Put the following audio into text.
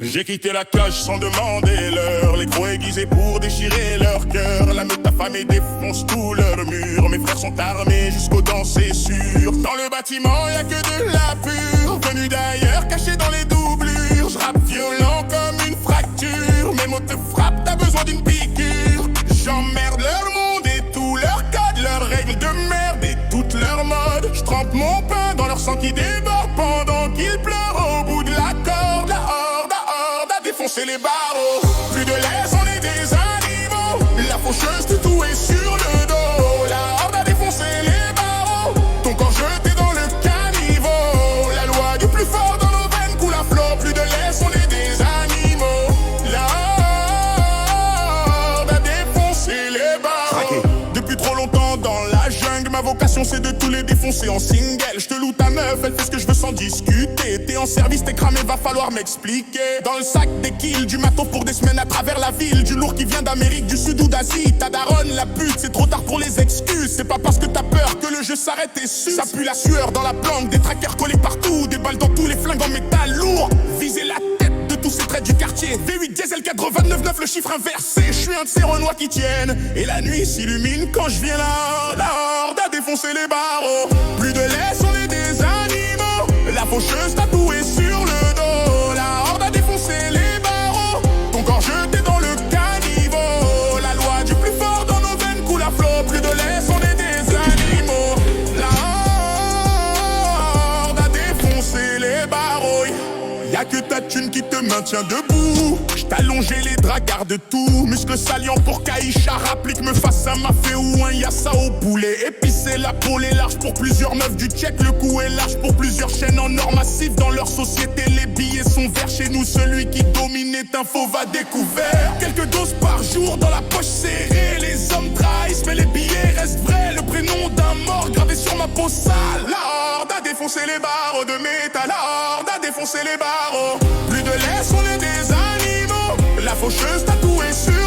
J'ai quitté la cage sans demander l'heure. Les crocs aiguisés pour déchirer leur cœur. La meute affamée défonce tout leur mur. Mes frères sont armés jusqu'aux dents, c'est sûr. Dans le bâtiment y'a que de la pure, venue d'ailleurs, cachée dans les doublures. J'rappe violent comme une fracture. Mes mots te frappent, t'as besoin d'une piqûre. J'emmerde leur monde et tout leur code, leurs règles de merde et toutes leurs modes. J'trempe mon pain dans leur sang qui déborde pendant qu'ils pleurent au bout de la corde. La horde a défoncé les barreaux. Plus de laisse, on est des animaux. La faucheuse de tout est sur le dos. La horde a défoncé les barreaux. Ton corps jeté dans le caniveau. La loi du plus fort dans nos veines coule à flot. Plus de laisse, on est des animaux. La horde a défoncé les barreaux. Depuis trop longtemps dans la jungle, ma vocation c'est de tous les défoncer en single. Je te loue ta meuf, elle fait ce que je veux sans discuter. T'es en service, t'es cramé, va falloir m'expliquer. Dans le sac des kills, du matos pour des semaines à travers la ville. Du lourd qui vient d'Amérique du Sud ou d'Asie. Ta daronne, la pute, c'est trop tard pour les excuses. C'est pas parce que t'as peur que le jeu s'arrête et suce. Ça pue la sueur dans la planque, des trackers collés partout. Des balles dans tous les flingues en métal lourd. Viser la tête de tous ces traits du quartier. V8 diesel 429, le chiffre inversé. Je suis un de ces renois qui tiennent. Et la nuit s'illumine quand je viens là. La horde a défoncé les barreaux. Plus de laisse, on est des animaux. La faucheuse tatouée sur le dos. La horde a défoncé les barreaux. Ton corps jeté dans le caniveau. La loi du plus fort dans nos veines coule à flot. Plus de laisse, on est des animaux. La horde a défoncé les barreaux. Y'a que ta thune qui te maintient debout. J't'allongé les draps, garde tout. Muscles saliants pour qu'Aïcha rapplique me fasse un mafé ou un yassa au poulet. Épicé, la peau est large pour plusieurs meufs du check. Le cou est large pour plusieurs chaînes en or massif. Dans leur société, les billets sont verts. Chez nous, celui qui domine est un fauve découvert. Quelques doses par jour dans la poche serrée. Les hommes trahissent, mais les billets restent vrais. Le prénom d'un mort gravé sur ma peau sale. La horde a défoncé les barreaux de métal. La horde a défoncé les barreaux. Plus de laisse, on est des animaux. La faucheuse tatouée sur